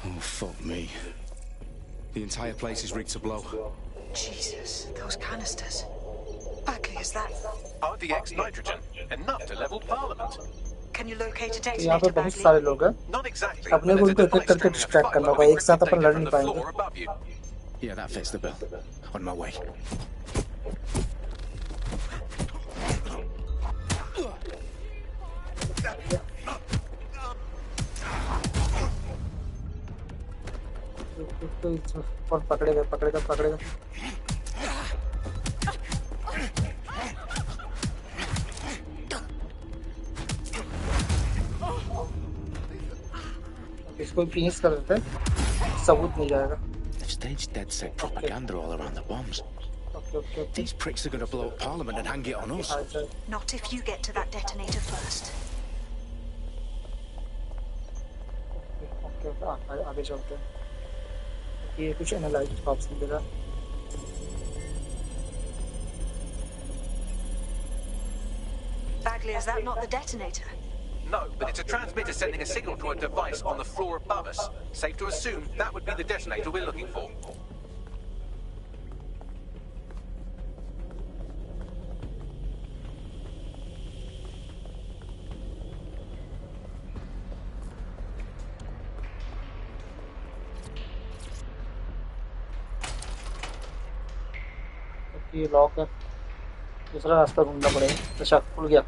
Oh, fuck me. The entire place is rigged to blow. Jesus, those canisters. Bagley, is that... RDX nitrogen. Enough to level Parliament. Can you locate a यहाँ पे detonator, बहुत Bagley? सारे लोग हैं. Not exactly. अपने को उनको एक-एक करके distract करना होगा. एक साथ अपन लड़ नहीं पाएंगे. Yeah, that fits the bill. On my way. कौन पकड़ेगा पकड़ेगा पकड़ेगा. इसको फिनिश कर देते हैं. सबूत मिल जाएगा. They've staged dead set propaganda all around the bombs. Okay. These pricks are going to blow up Parliament and hang it on us. Not if you get to that detonator first. Okay. आगे चलते हैं. ये कुछ analyse option दे रहा. Bagley, is that not the detonator? No, but it's a transmitter sending a signal to a device on the floor above us. Safe to assume that would be the detonator we're looking for. ये lock है. दूसरा रास्ता ढूंढना पड़ेगा. अच्छा खुल गया.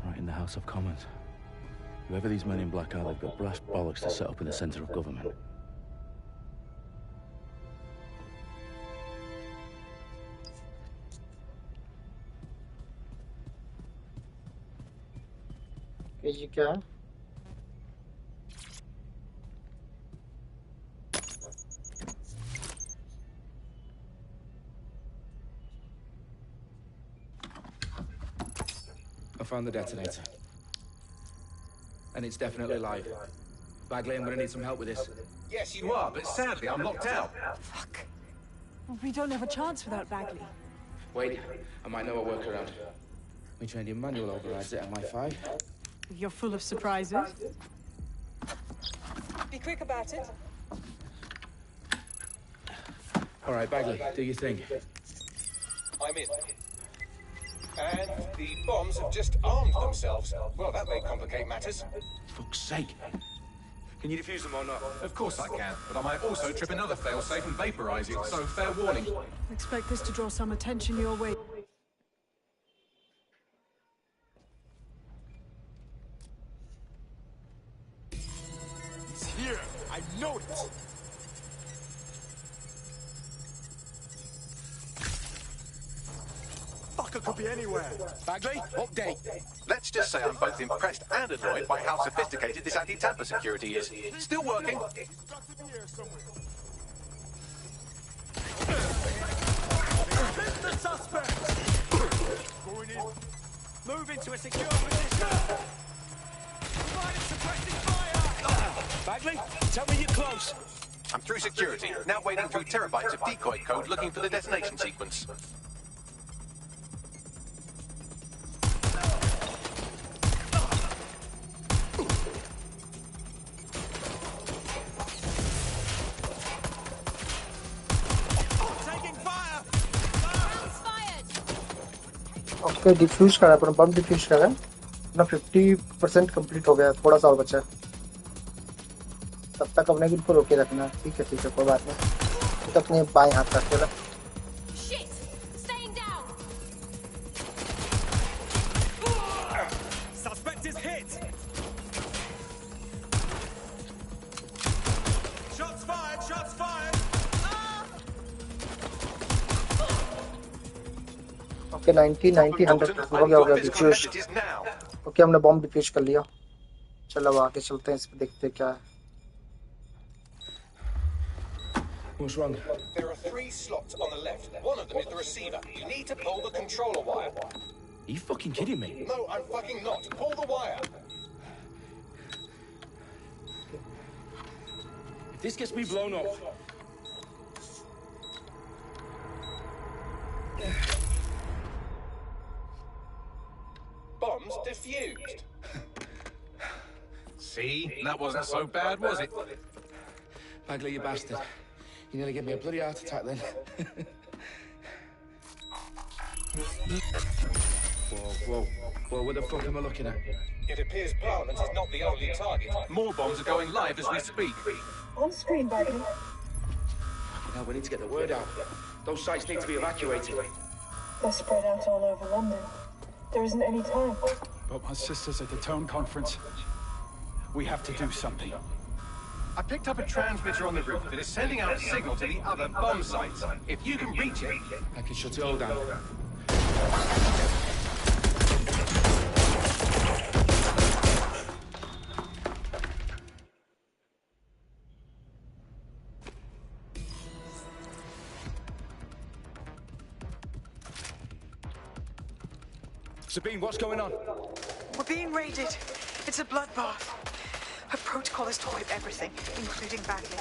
Right in the House of Commons. Whoever these men in black are, they've got brass bollocks to set up in the centre of government. ये क्या है? I found the detonator. And it's definitely live. Bagley, I'm going to need some help with this. Yes, you are, but sadly I'm locked out. Fuck. We don't have a chance without Bagley. Wait, I might know a workaround. We trained in manual overrides at MI5. You're full of surprises. Be quick about it. All right, Bagley, do your thing. I'm in. And the bombs have just armed themselves. Well, that may complicate matters. Fuck's sake. Can you defuse them or not? Of course I can, but I might also trip another failsafe and vaporize it, so fair warning. Expect this to draw some attention your way. He's here. I know it. Fucker could be anywhere. Bagley, update. Let's just say I'm both impressed and annoyed by how sophisticated this anti-tamper security is. Still working. He's got to be here somewhere. Hit the suspect. Going in. Move into a secure position. Providing suppressing fire. Bagley, tell me you're close. I'm through security, now wading through terabytes of decoy code looking for the detonation sequence. Okay defuse करा पर बम diffuse करा अपना 50% complete हो गया. थोड़ा सा और बचा है. तब तक अपने को रोके रखना. ठीक है कोई बात नहीं. तो अपने बाएं हाथ रख देना. Suspect is hit. Shots fired. Shots fired. Okay 90 100 हो गया डिफ्यूज. ओके हमने बॉम्ब डिफ्यूज कर लिया. चलो अब आगे चलते हैं. इस पे देखते हैं क्या है. What's wrong? There are 3 slots on the left. One of them is the receiver. You need to pull the controller wire. Are you fucking kidding me? No, I'm fucking not. Pull the wire. If this gets me blown up... Bombs defused. See? That wasn't so bad, was it? Bagley, you bastard. You nearly gave me a bloody heart attack then. Whoa, what the fuck am I looking at? It appears Parliament is not the only target. More bombs are going live as we speak. On screen, Bagley. Now we need to get the word out. Those sites need to be evacuated. They're spread out all over London. There isn't any time. But my sister's at the town conference. We have to do something. I picked up a transmitter on the roof that is sending out a signal to the other bomb sites. If you can reach it... I can shut it all down. Sabine, what's going on? We're being raided. It's a bloodbath. Her protocol is to wipe everything, including Bagley.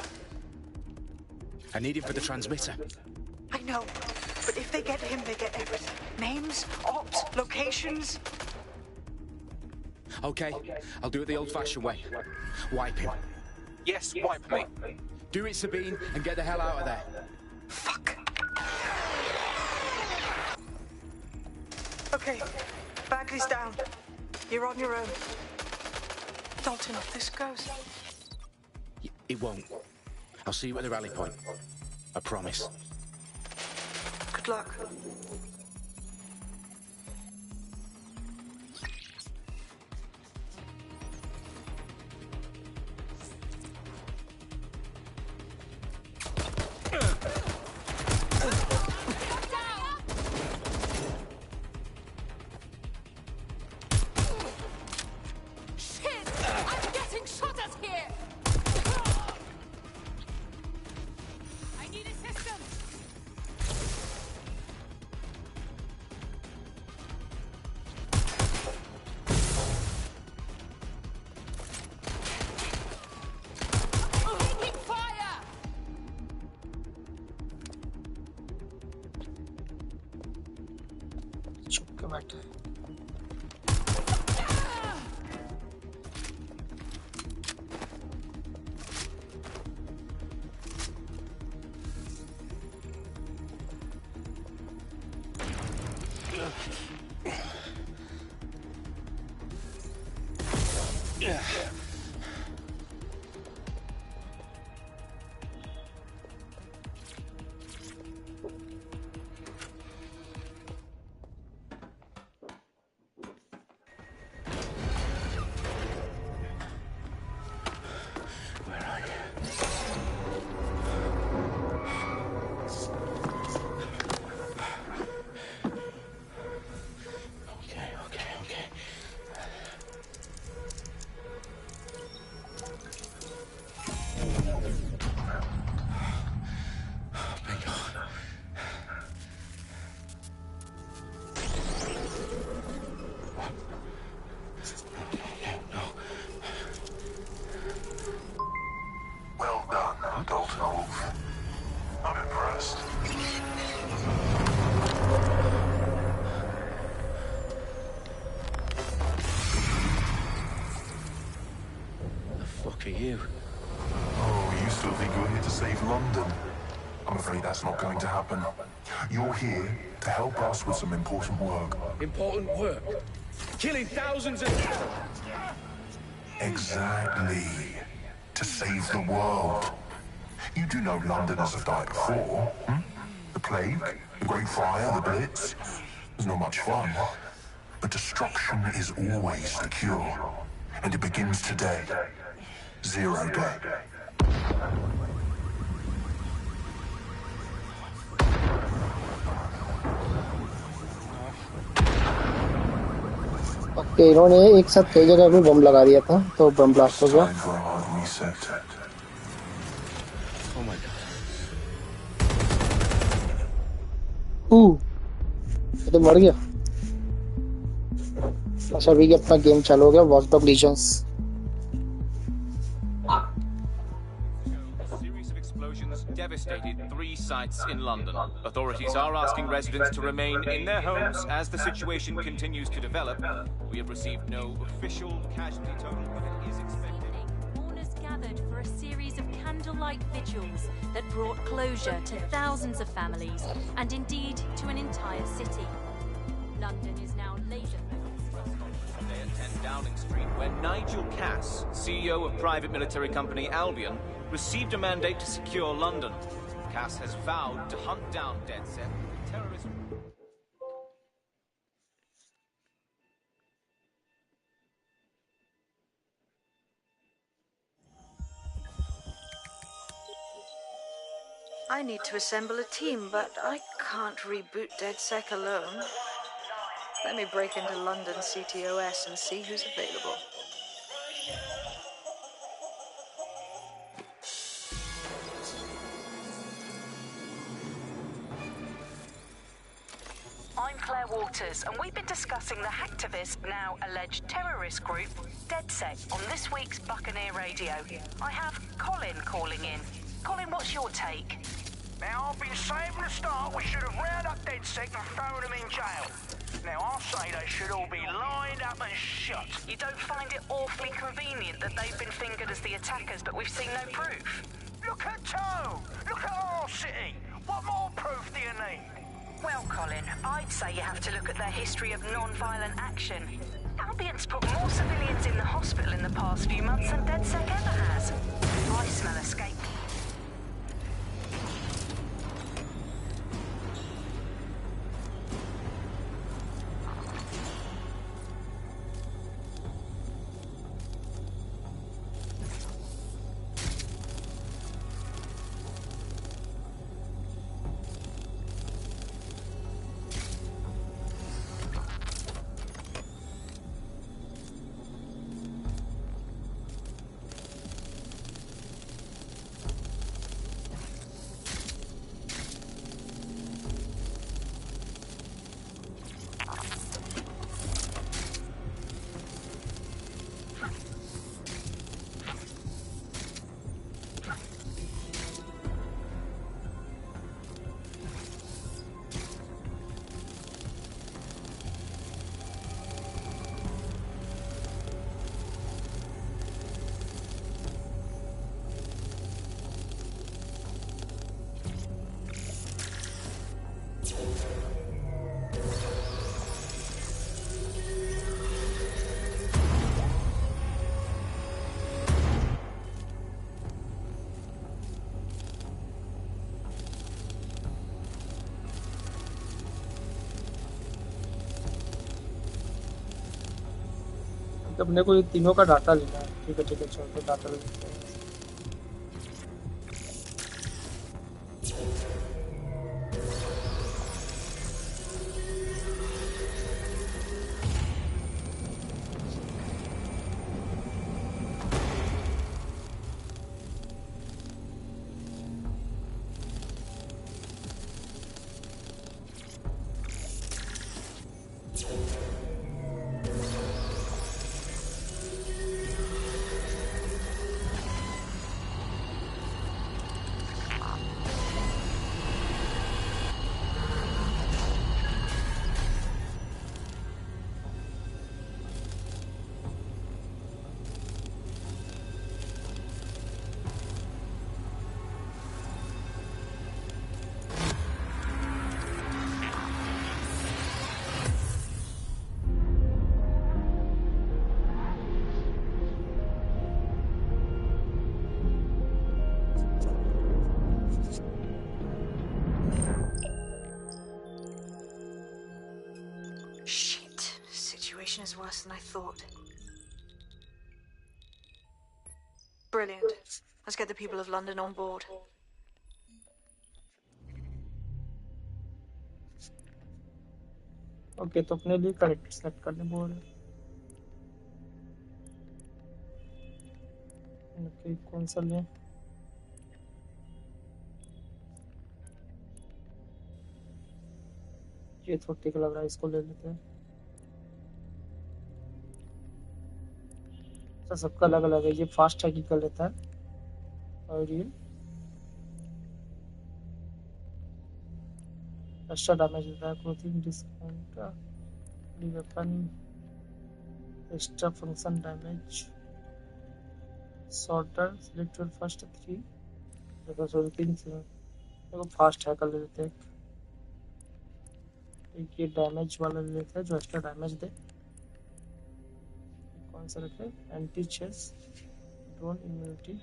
I need him for the transmitter. I know, but if they get him, they get everything. Names, ops, locations. Okay, I'll do it the old-fashioned way. Wipe him. Yes, wipe me. Do it, Sabine, and get the hell out of there. Fuck. Okay, Bagley's down. You're on your own. Dalton, if this goes... It won't. I'll see you at the rally point. I promise. Good luck. बैठे That's not going to happen. You're here to help us with some important work. Important work? Killing thousands of... Exactly. To save the world. You do know Londoners have died before, hmm? The plague, the Great Fire, the Blitz. It's not much fun. But destruction is always the cure. And it begins today. 0 day. Okay इन्होंने एक साथ कई जगह पे बम लगा दिया था तो बम ब्लास्ट हो गया तो मर गया अच्छा अभी अपना गेम चालू हो गया watch dog legends sites in London. Authorities are asking residents to remain in their homes as the situation continues to develop. We have received no official casualty total, but it is expected. Mourners gathered for a series of candlelight vigils that brought closure to thousands of families and indeed to an entire city. London is now laser Today at 10 Downing Street, where Nigel Cass, CEO of private military company Albion, received a mandate to secure London. Cass has vowed to hunt down DedSec terrorism. I need to assemble a team, but I can't reboot DedSec alone. Let me break into London CTOS and see who's available. I'm Claire Waters, and we've been discussing the hacktivist, now alleged terrorist group, DedSec, on this week's Buccaneer Radio. I have Colin calling in. Colin, what's your take? Now, I've been saying from the start we should have rounded up DedSec and thrown them in jail. Now, I'll say they should all be lined up and shot. You don't find it awfully convenient that they've been fingered as the attackers, but we've seen no proof? Look at Toe! Look at our city! What more proof do you need? Well, Colin, I'd say you have to look at their history of non-violent action. Albion's put more civilians in the hospital in the past few months than DedSec ever has. I smell escape. अपने को ये तीनों का data लेना है। ठीक है चलो तो डाटा लेते हैं। Is worse than I thought. Brilliant. Let's get the people of London on board. Okay तो अपने लिए करेक्ट सेलेक्ट करने बोल रहे। ओके कौन सा लें? ये थोड़ा ठीक लग रहा है, इसको ले लेते हैं। सबका अलग अलग है। ये फास्ट ट्रैकिंग कर लेता है और ये एक्स्ट्रा डैमेज देता है, clothing discount, weapon, extra function damage, shorter, select first 3। देखो सो 3 से देखो फास्ट है कर लेते हैं। एक ये डैमेज वाला ले लेते हैं जो एक्स्ट्रा डैमेज दे। कौन सा रखे? एंटी चेस, ड्रोन इम्यूनिटी,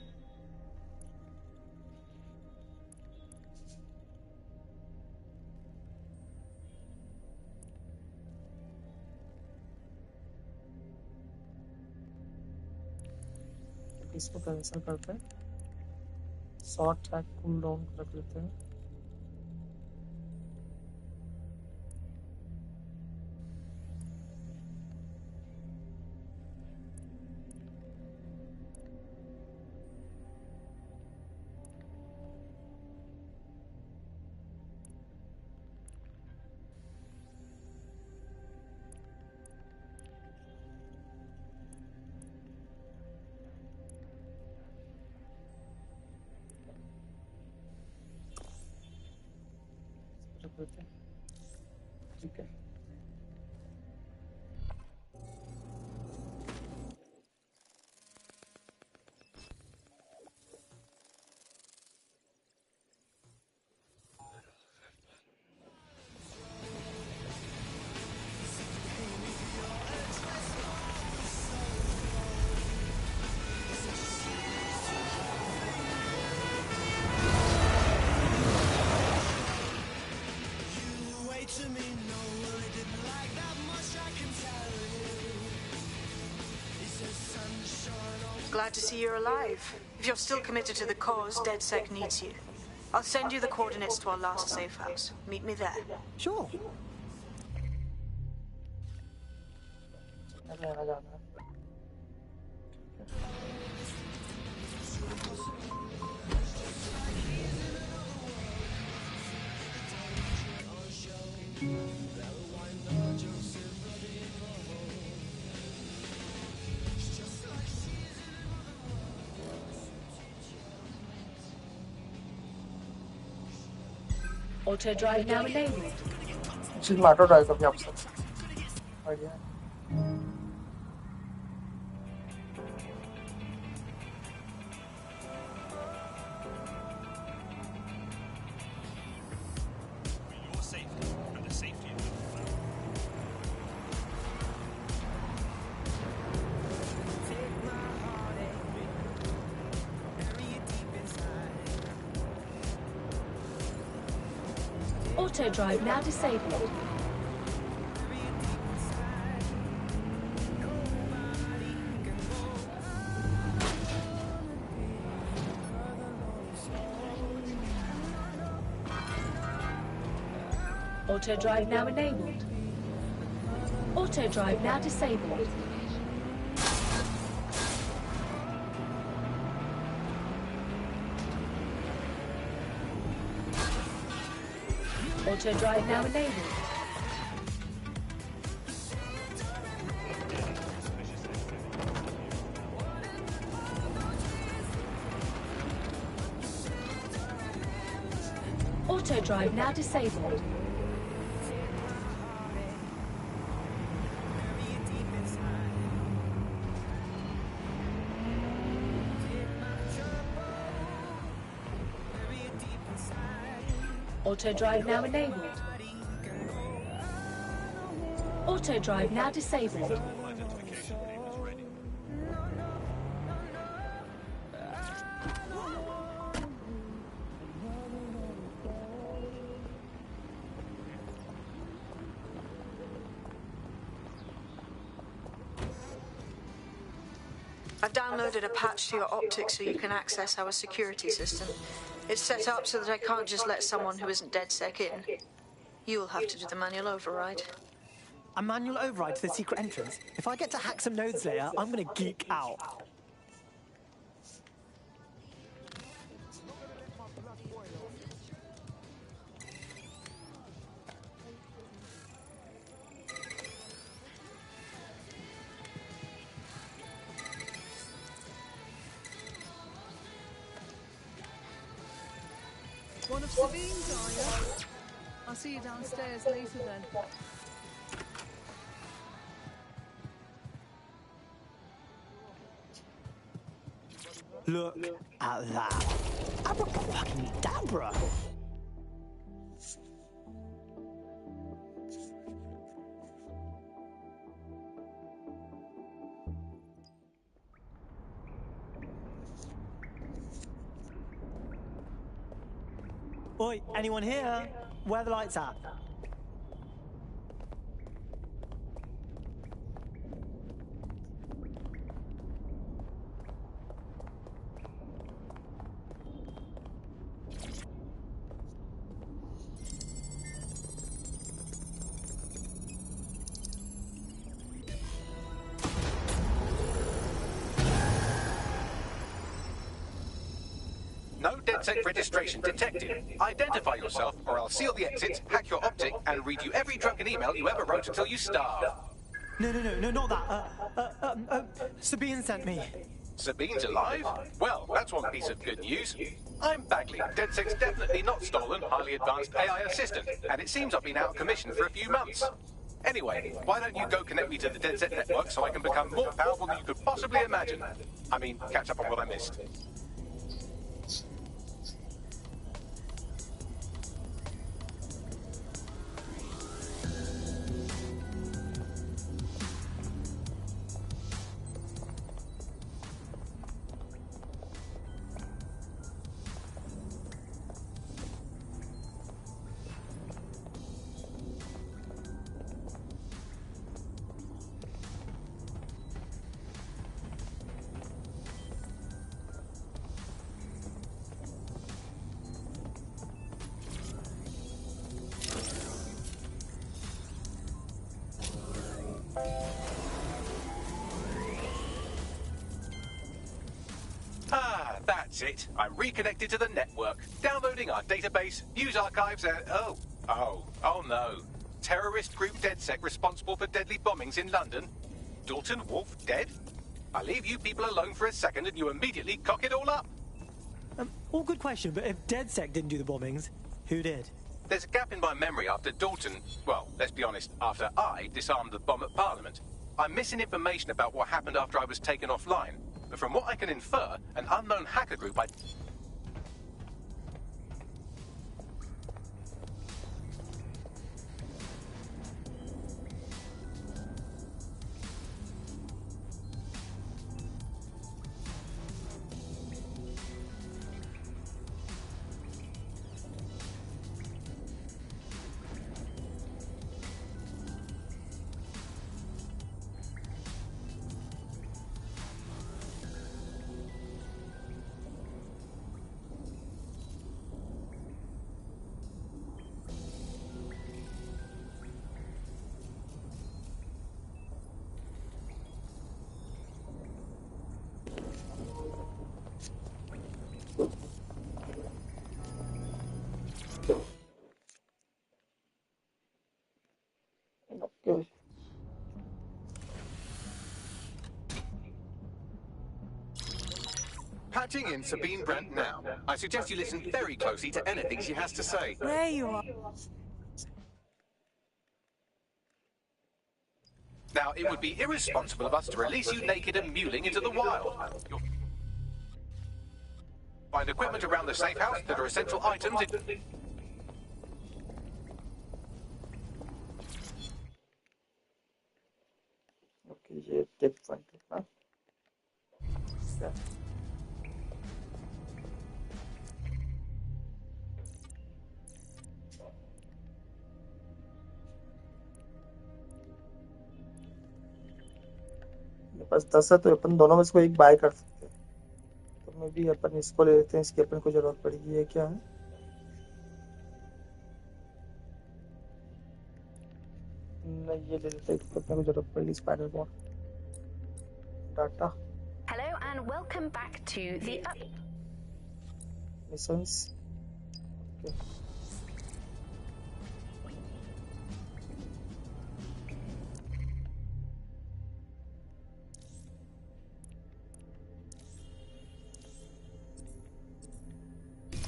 इसको कैंसिल करते हैं। शॉर्ट ट्रैक कूल डाउन रख लेते हैं। ठीक है, Glad to see you're alive. If you're still committed to the cause, DedSec needs you. I'll send you the coordinates to our last safe house. Meet me there. Sure. Auto drive now enabled. चीज में auto drive का भी option idea है। Auto drive now disabled. Auto drive now enabled. Auto drive now disabled. Auto drive now enabled. Auto drive now disabled. Auto drive now enabled. Auto drive now disabled. I've downloaded a patch to your optics so you can access our security system. It's set up so that I can't just let someone who isn't DedSec in. You'll have to do the manual override. A manual override to the secret entrance? If I get to hack some nodes later, I'm gonna geek out. One of Sabine's, are you? I'll see you downstairs later then. Look at that. Abracadabra. Oi, anyone here? Where are the lights at? No DedSec registration detected. Identify yourself, or I'll seal the exits, hack your optic, and read you every drunken email you ever wrote until you starve. No, not that. Sabine sent me. Sabine's alive? Well, that's one piece of good news. I'm Bagley, DedSec's definitely not stolen, highly advanced AI assistant, and it seems I've been out of commission for a few months. Anyway, why don't you go connect me to the DedSec network so I can become more powerful than you could possibly imagine? I mean, catch up on what I missed. Ah, that's it. I'm reconnected to the network. Downloading our database, news archives, and... Oh no. Terrorist group DedSec responsible for deadly bombings in London? Dalton Wolf dead? I leave you people alone for a second and you immediately cock it all up. All good question, but if DedSec didn't do the bombings, who did? There's a gap in my memory after Dalton... Well, let's be honest, after I disarmed the bomb at Parliament. I'm missing information about what happened after I was taken offline. But from what I can infer, an unknown hacker group Okay. patching in Sabine Brandt now. I suggest you listen very closely to anything she has to say. There you are. Now, it would be irresponsible of us to release you naked and mewling into the wild. You'll find equipment around the safe house that are essential items. Okay, ये tip 1 ना मेरे पास 10 है तो अपन दोनों में से कोई एक बाय कर सकते हैं तो मैं भी अपन इसको ले लेते हैं इसकी अपन को जरूरत पड़ेगी ये क्या है नहीं ये ले लेते हैं इसको अपन को जरूरत पड़ेगी spider bot data Hello and welcome back to the missions okay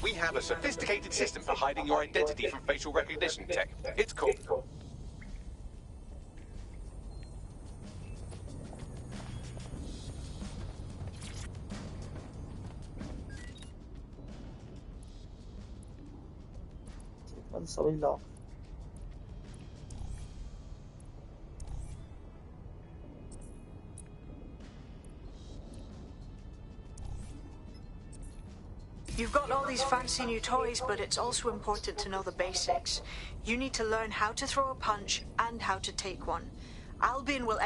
We have a sophisticated system for hiding your identity from facial recognition tech. It's cool. समझ लो You've got all these fancy new toys, but it's also important to know the basics. You need to learn how to throw a punch and how to take one. Albion will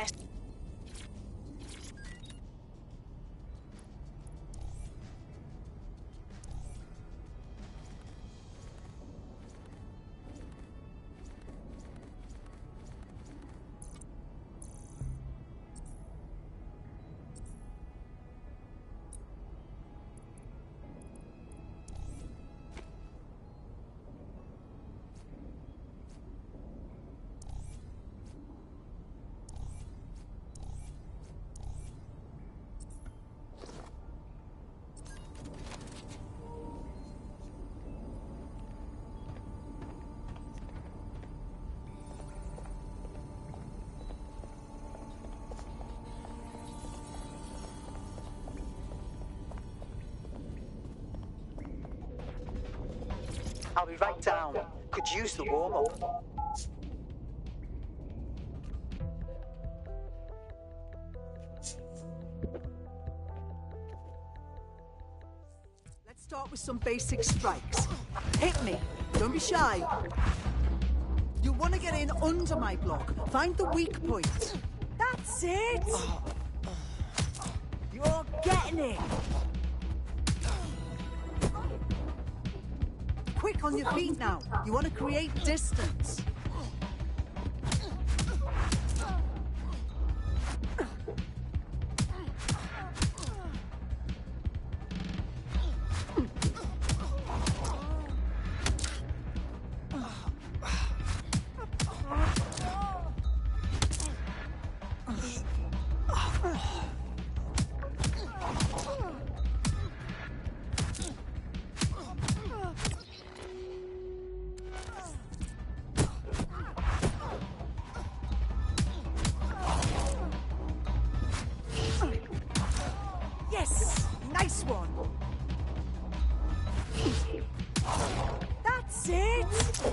I'll be right down. Could use the warm-up. Let's start with some basic strikes. Hit me. Don't be shy. You want to get in under my block. Find the weak point. That's it. You're getting it. Quick on your feet now. You want to create distance. Yes! Nice one! That's it!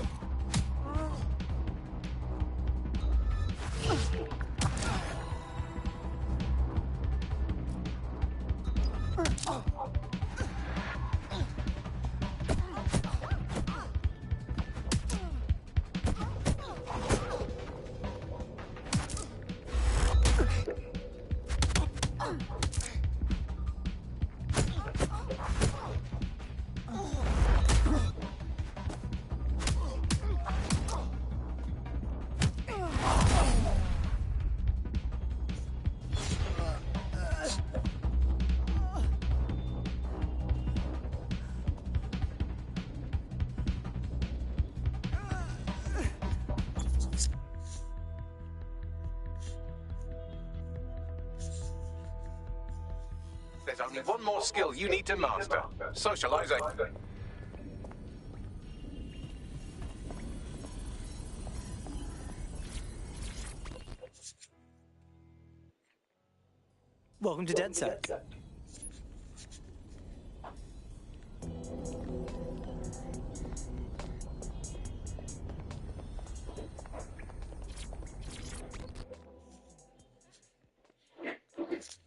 There's only one more skill you need to master. Socialization. Welcome to DedSec.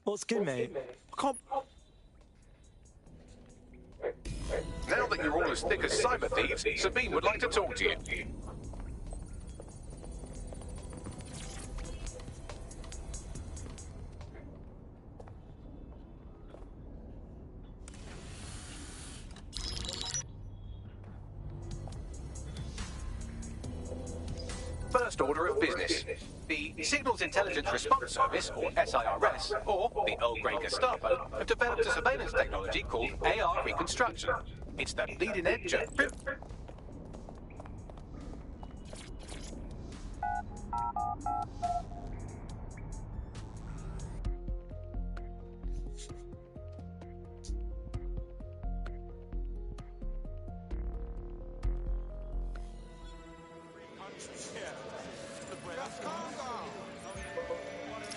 What's good, mate? Now that you're all as thick as cyber thieves, Sabine would like to talk to you. First order of business. The Signals Intelligence Response Service, or SIRS, or the Earl Grey Gestapo, have developed a surveillance technology called AR Reconstruction. It's the bleeding edge of...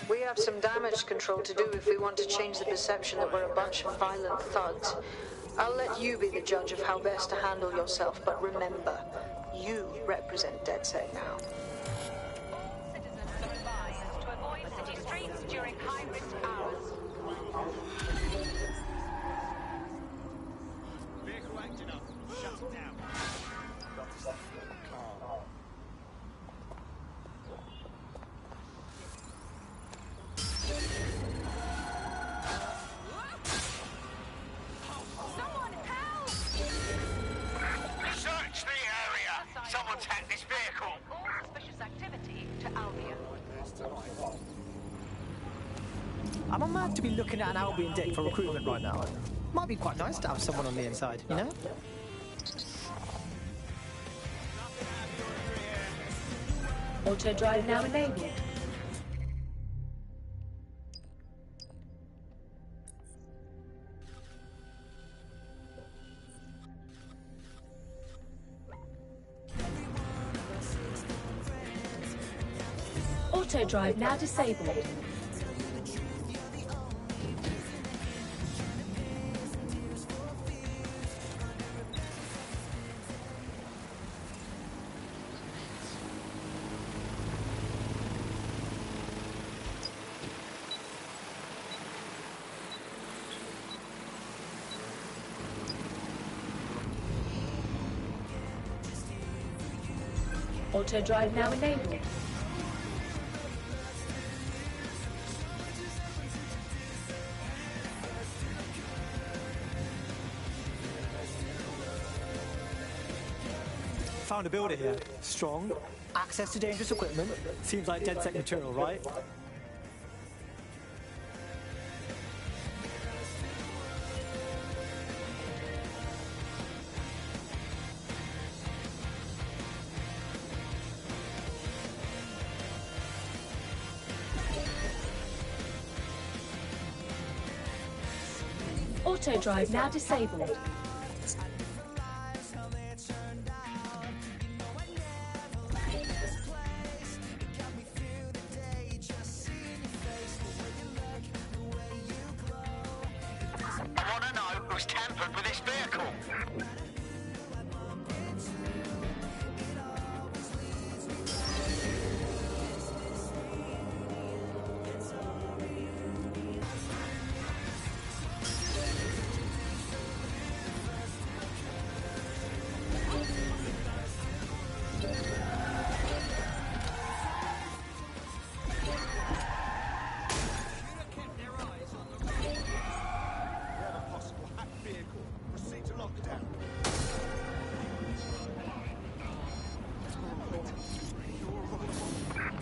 We have some damage control to do if we want to change the perception that we're a bunch of violent thugs. I'll let you be the judge of how best to handle yourself, but remember, you represent DedSec now. Citizens are advised to avoid city streets during high-risk hours. Vehicle acting up. Shut it down. Someone help! Search the area! Someone's hacked this vehicle! All suspicious activity to Albion. I'm not mad to be looking at an Albion deck for recruitment right now. Might be quite nice to have someone on the inside, you know? Auto drive now enabled. Auto drive now disabled. Auto drive now enabled. Found a builder here. Strong. Access to dangerous equipment. Seems like DedSec material, right? Auto drive now disabled. I want to know who's tampered with this vehicle.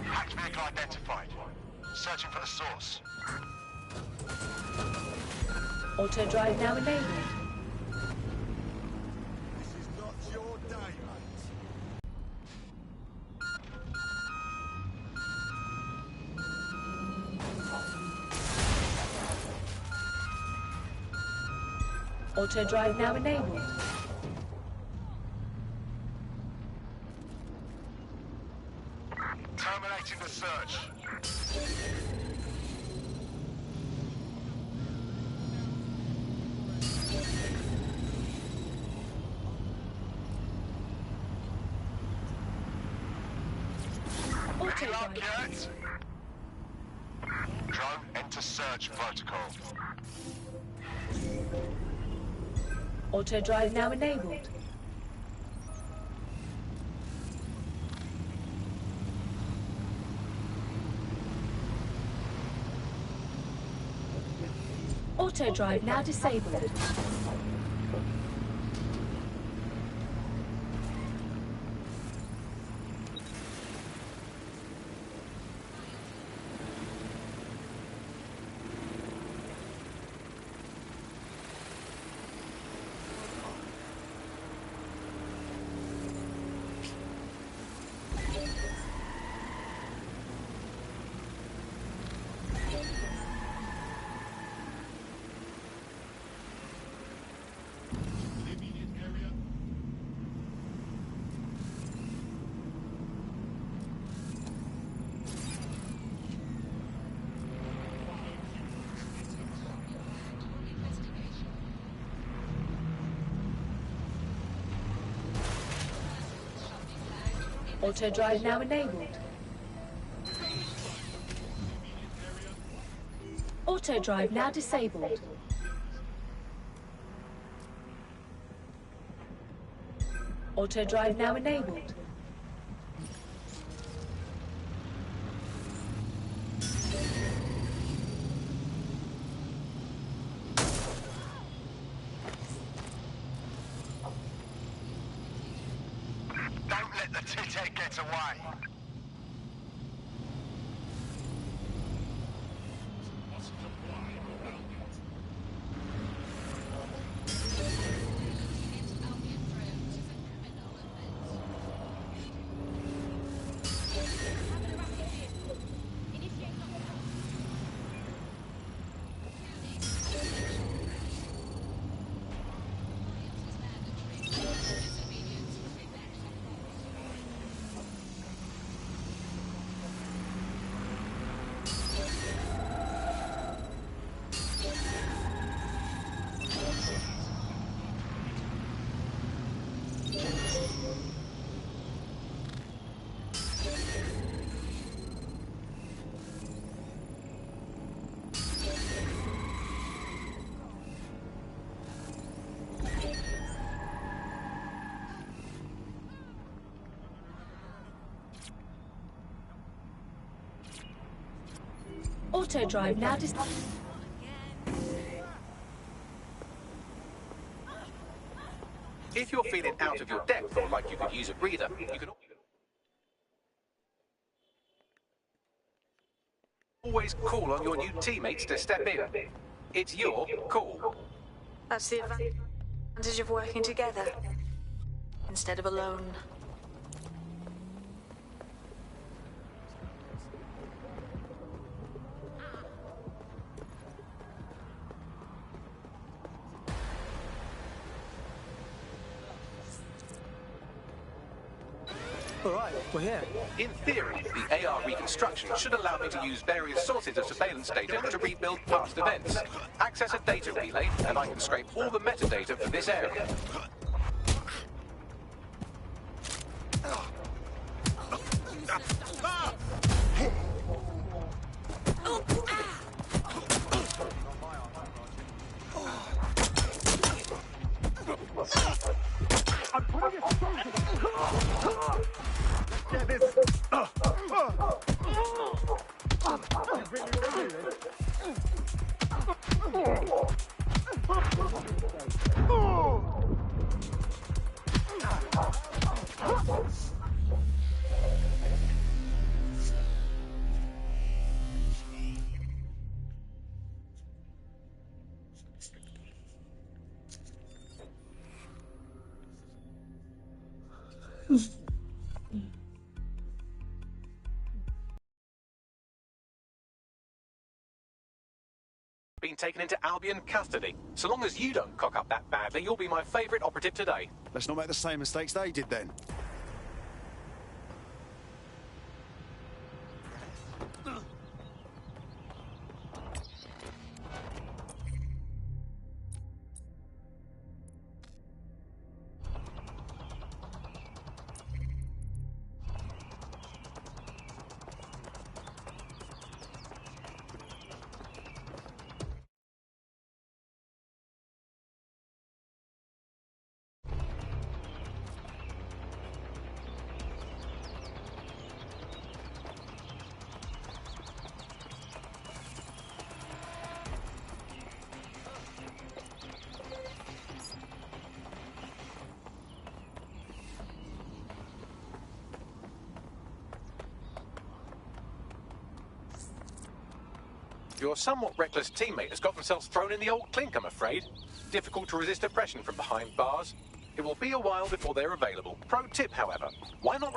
Hacked vehicle identified. Searching for the source. Auto drive now enabled. This is not your day, mate. Auto drive now enabled. Terminating the search. Auto Any luck drive. yet? Drone, enter search protocol. Auto drive now enabled. Auto drive now disabled. Auto drive now enabled. Auto drive now disabled. Auto drive now enabled. Don't let the tithead get away. Auto drive now If you're feeling out of your depth or like you could use a breather, you can always call on your new teammates to step in. It's your call. That's the advantage of working together instead of alone. All right, we're here. In theory, the AR reconstruction should allow me to use various sources of surveillance data to rebuild past events. Access a data relay, and I can scrape all the metadata for this area. I'm putting it through. Get this. Been taken into Albion custody. So long as you don't cock up that badly, you'll be my favourite operative today. Let's not make the same mistakes they did then. Your somewhat reckless teammate has got themselves thrown in the old clink, I'm afraid. Difficult to resist oppression from behind bars. It will be a while before they're available. Pro tip, however, why not...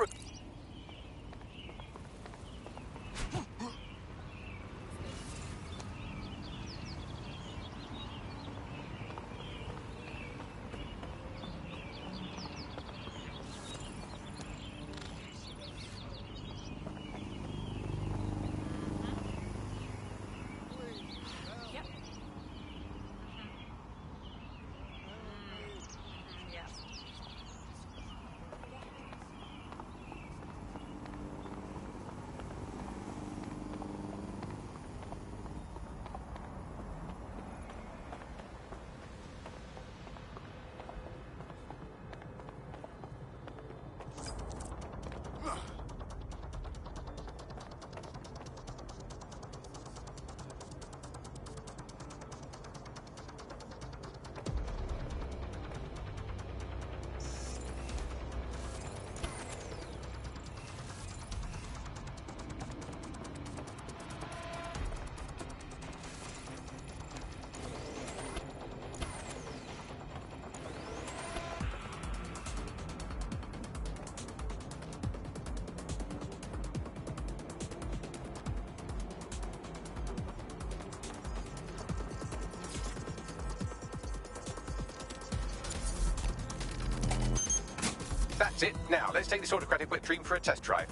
That's it. Now, let's take this autocratic wet dream for a test drive.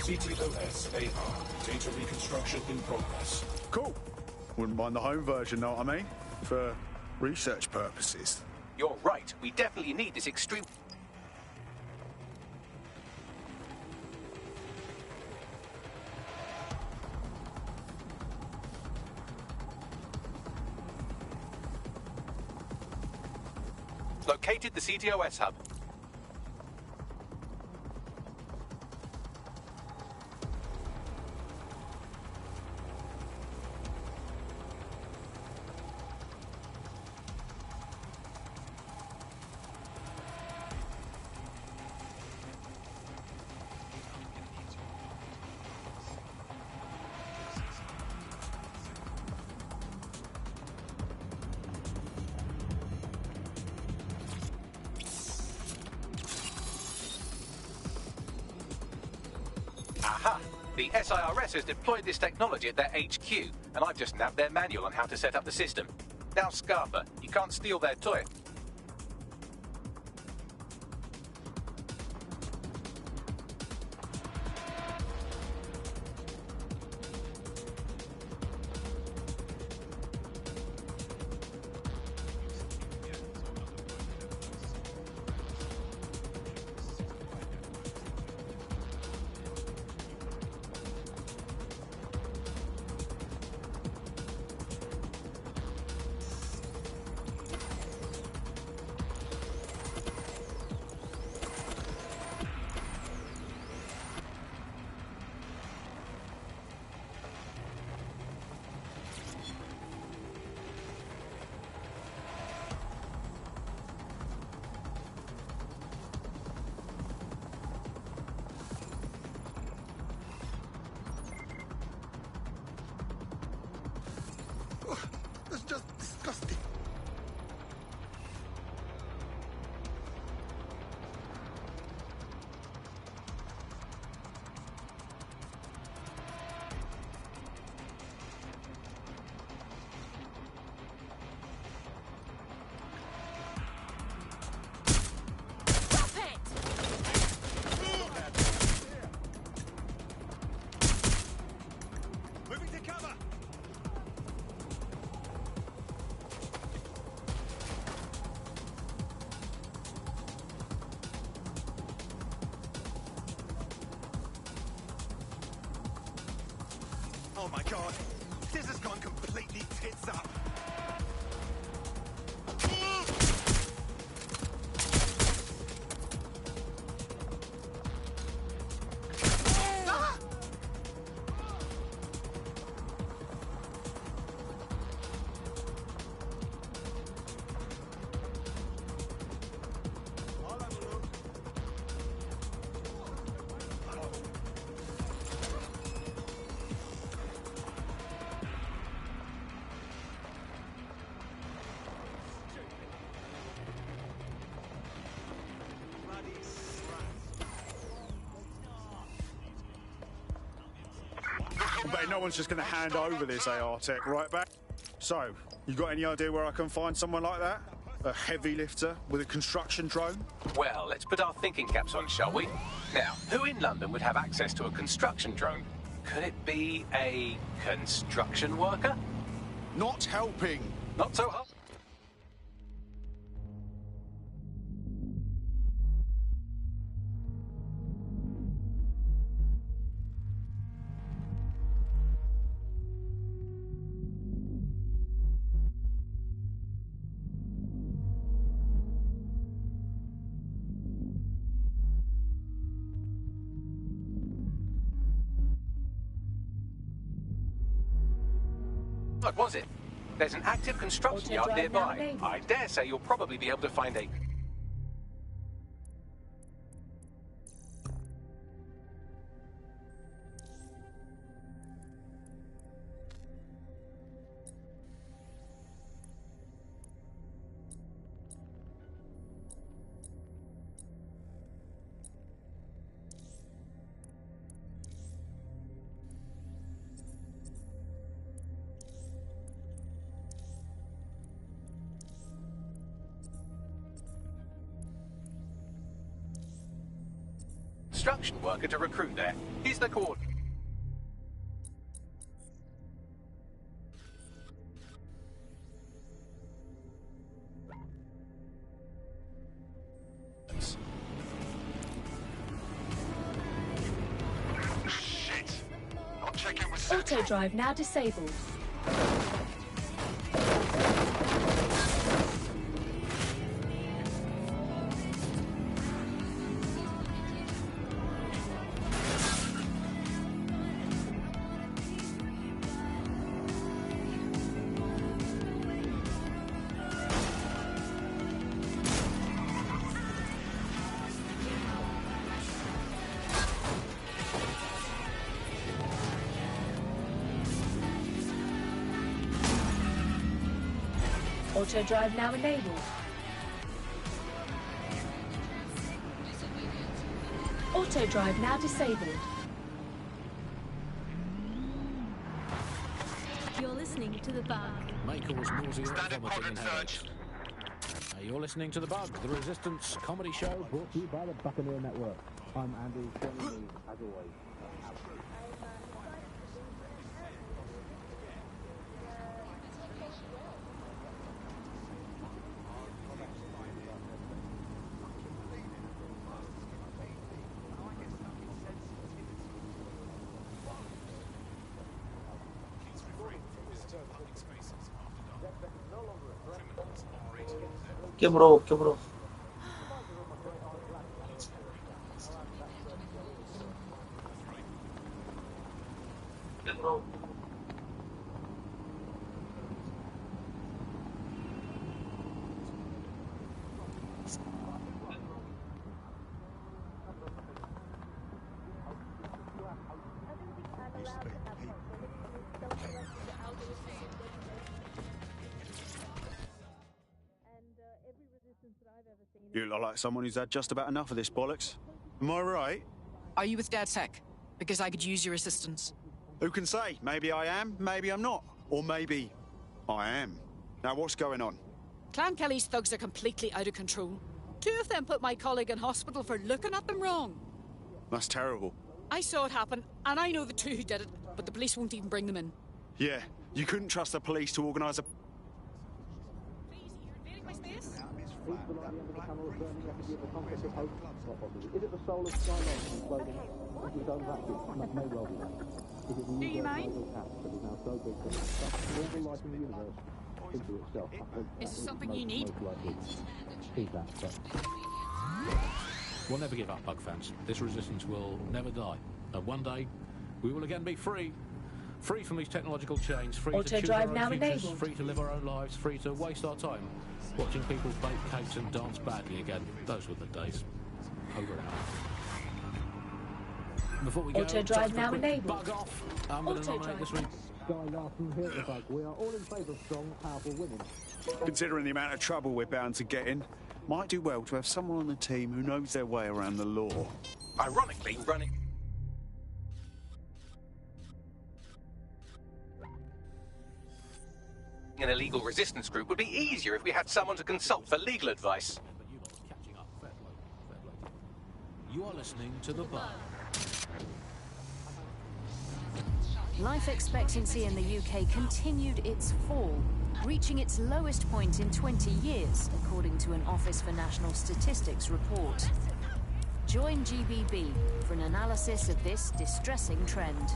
CTOS AR. Data reconstruction in progress. Cool. Wouldn't mind the home version, know what I mean? For research purposes. You're right. We definitely need this extreme... Located the CTOS hub. Aha! The SIRS has deployed this technology at their HQ, and I've just nabbed their manual on how to set up the system. Now, Scarper, you can't steal their toy. That's just disgusting. Moving to cover! Oh my god. This has gone completely tits up. But no one's just going to hand over this AR tech right back. So, you got any idea where I can find someone like that? A heavy lifter with a construction drone? Well, let's put our thinking caps on, shall we? Now, who in London would have access to a construction drone? Could it be a construction worker? Not helping. Not so hot. What was it? There's an active construction yard nearby. I dare say you'll probably be able to find a... construction worker to recruit there. Here's the coordinates. Shit! I'll check in with Central. Auto drive now disabled. Auto drive now enabled. Auto drive now disabled. You're listening to The Bug. May cause nausea, vomiting and headaches. You're listening to The Bug, the Resistance comedy show brought to you by the Buccaneer Network. I'm Andy, joining me, as always, Okay, bro. Okay, bro. Okay, bro. You look like someone who's had just about enough of this bollocks. Am I right? Are you with DedSec? Because I could use your assistance. Who can say? Maybe I am, maybe I'm not. Or maybe I am. Now, what's going on? Clan Kelly's thugs are completely out of control. 2 of them put my colleague in hospital for looking at them wrong. That's terrible. I saw it happen, and I know the 2 who did it, but the police won't even bring them in. Yeah, you couldn't trust the police to organise a... Is it the soul of Skylon exploding? Is it done that? May well be that. Is it the Do you mind? cat that is now so big that it sucks all the life in the universe into itself? Is this something you need? Keep that, but... We'll never give up, Bug fans. This resistance will never die. And one day, we will again be free. Free from these technological chains, free to choose our own futures, free to live our own lives, free to waste our time watching people bake cakes and dance badly again. Those were the days. Over and out. Before we go, Auto drive now quick enabled. bug off. I'm going to nominate this week Guy Larson here at the Bug. We are all in favour of strong, powerful women. Considering the amount of trouble we're bound to get in, might do well to have someone on the team who knows their way around the law. Ironically, running... an illegal resistance group would be easier if we had someone to consult for legal advice. You are listening to The Bug. Life expectancy in the UK continued its fall, reaching its lowest point in 20 years, according to an Office for National Statistics report. Join GBB for an analysis of this distressing trend.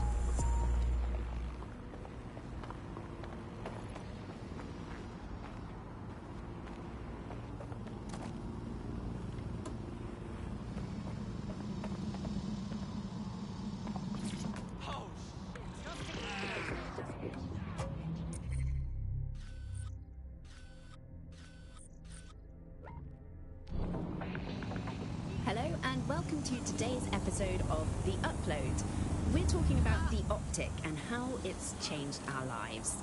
Hello and welcome to today's episode of The Upload. We're talking about the optic and how it's changed our lives.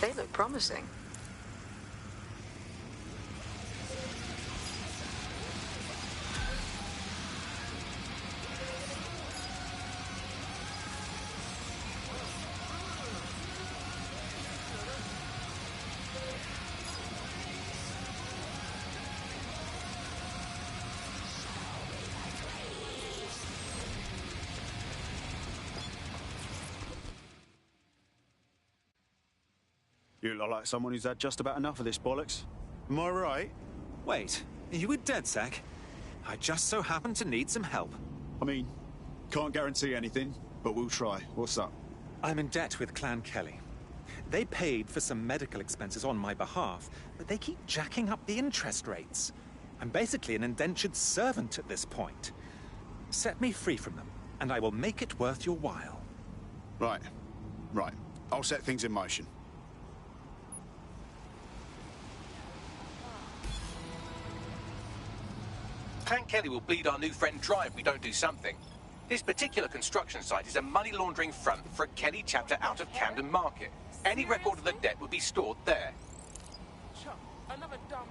They look promising. You look like someone who's had just about enough of this bollocks. Am I right? Wait, are you with DedSec? I just so happen to need some help. I mean, can't guarantee anything, but we'll try. What's up? I'm in debt with Clan Kelly. They paid for some medical expenses on my behalf, but they keep jacking up the interest rates. I'm basically an indentured servant at this point. Set me free from them, and I will make it worth your while. Right. I'll set things in motion. Clan Kelly will bleed our new friend dry if we don't do something. This particular construction site is a money laundering front for a Kelly chapter out of Camden Market. Any record of the debt would be stored there. Another dumb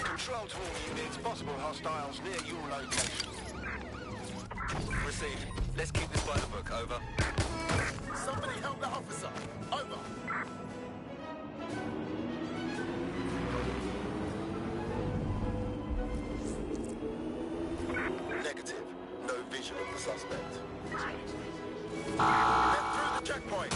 Control to all units. Possible hostiles near your location. Received. Let's keep this by the book. Over. Somebody help the officer. Over. Negative. No vision of the suspect. Head through the checkpoint.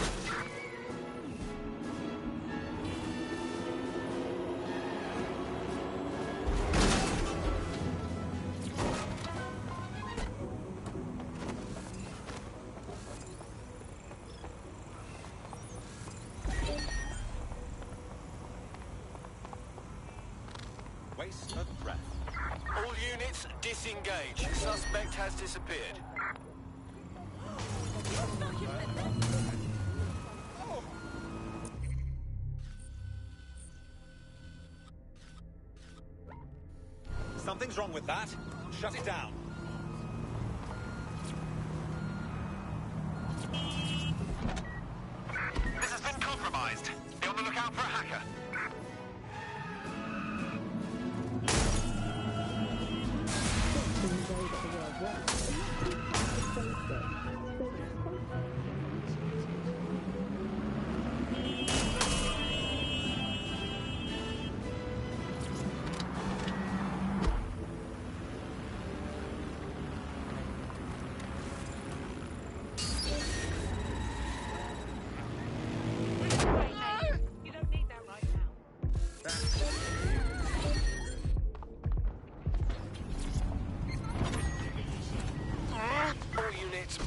Waste of breath. All units, disengage. Suspect has disappeared. Something's wrong with that. Shut it down. This has been compromised. Be on the lookout for a hacker.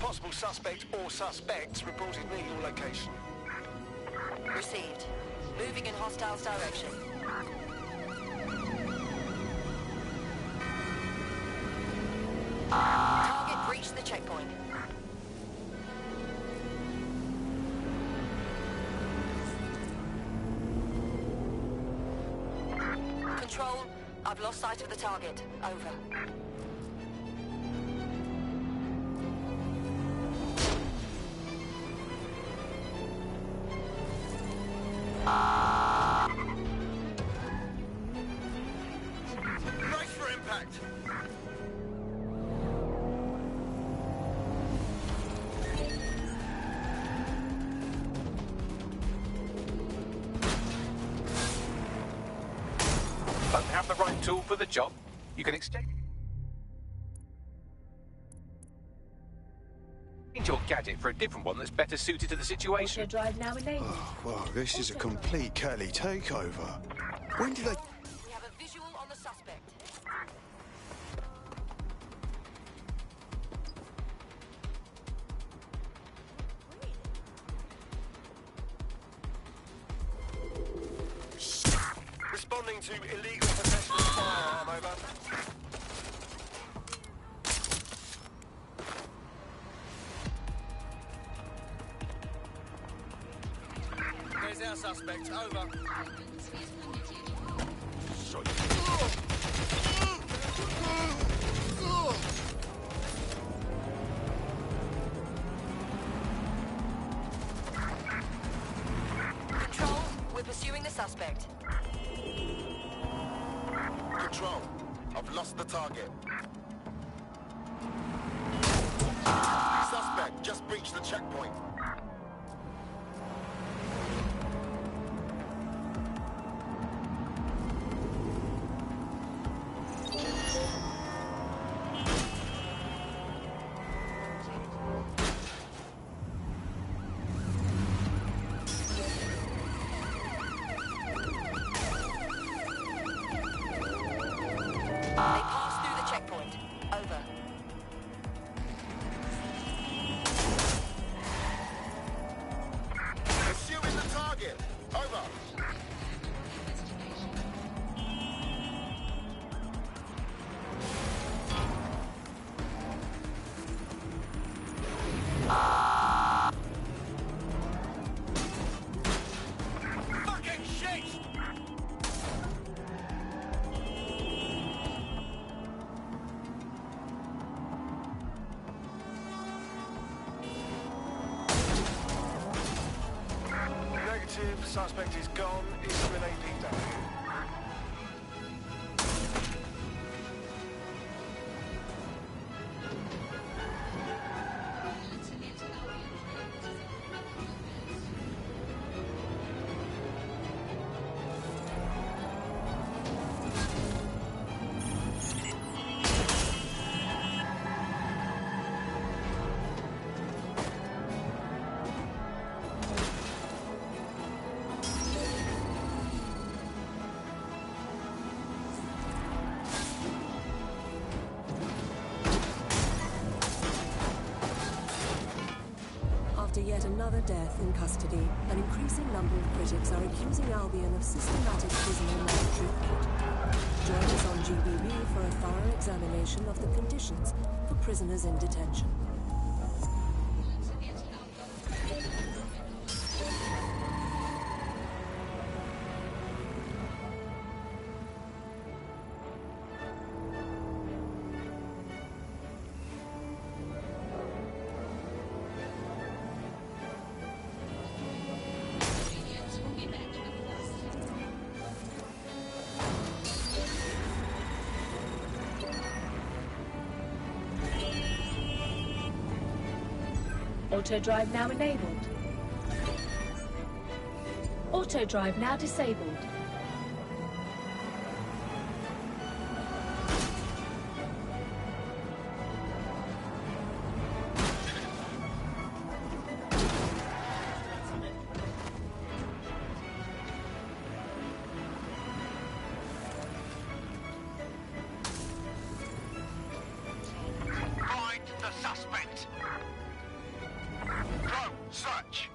Possible suspect or suspects reported near your location. Received. Moving in hostiles direction. Target breached the checkpoint. Control, I've lost sight of the target. Over. Brace for impact. Don't have the right tool for the job. You can exchange your gadget for a different one that's better suited to the situation. Auto drive now enabled. Oh, wow, this is a complete Kelly takeover. When did they... We have a visual on the suspect. Responding to illegal possession of firearm, over. There's our suspect. Over. choice. Control, we're pursuing the suspect. Control, I've lost the target. Suspect just breached the checkpoint. They passed through the checkpoint. Over. Pursuing the target. Over. Fucking shit! Negative. Suspect is gone. Issue an APW. After yet another death in custody, an increasing number of critics are accusing Albion of systematic prisoner maltreatment. Join us on GBB for a thorough examination of the conditions for prisoners in detention. Auto drive now enabled. Auto drive now disabled. Find the suspect. Drone, search.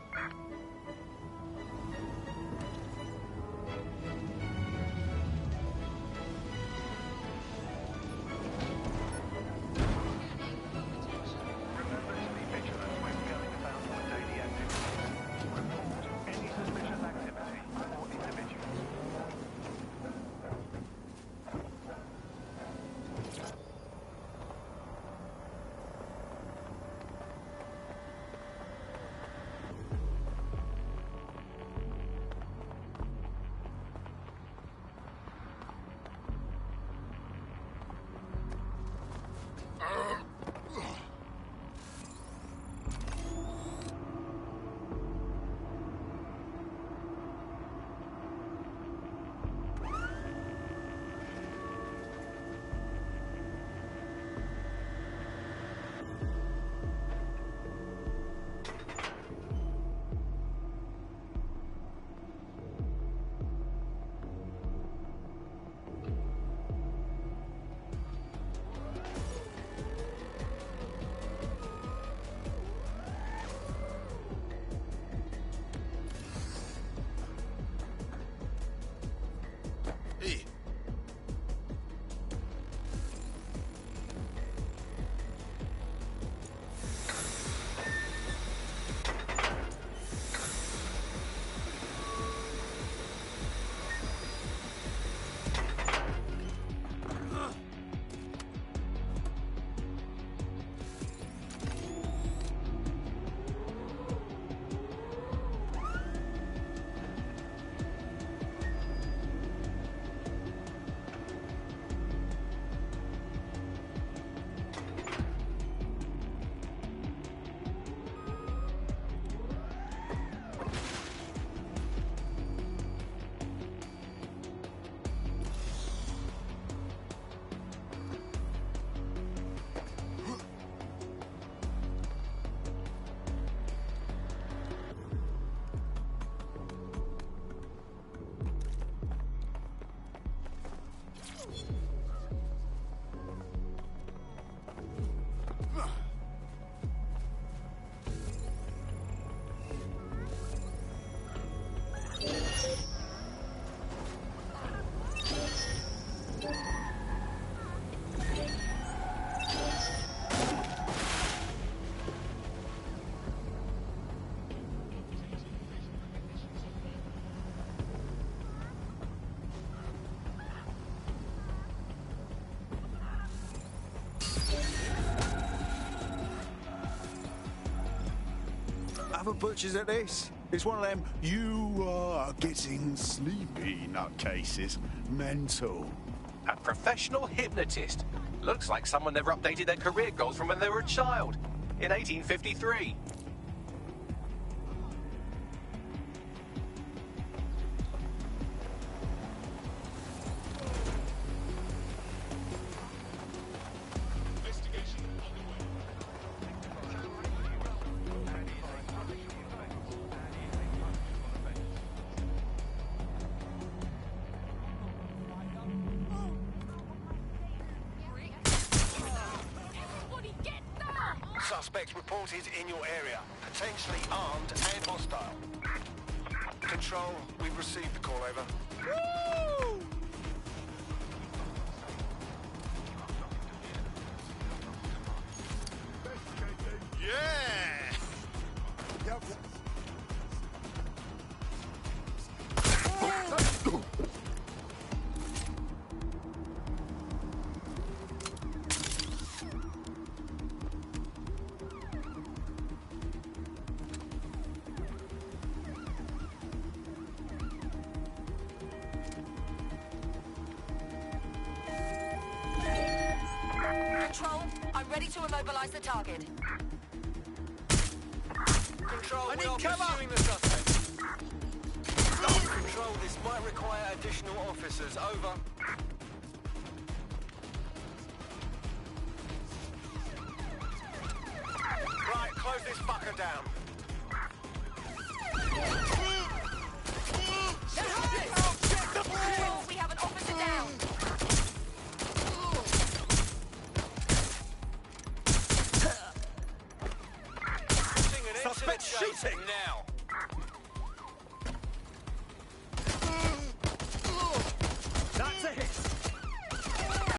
Other butchers at this? It's one of them, you are getting sleepy nutcases. Mental. A professional hypnotist. Looks like someone never updated their career goals from when they were a child. In 1853. Suspects reported in your area, potentially armed and hostile. Control, we've received the call, over. Woo! Yeah! Yep. Control, I'm ready to immobilize the target. Control, I we need are cover. pursuing the suspect. Control, this might require additional officers, over. Right, close this fucker down.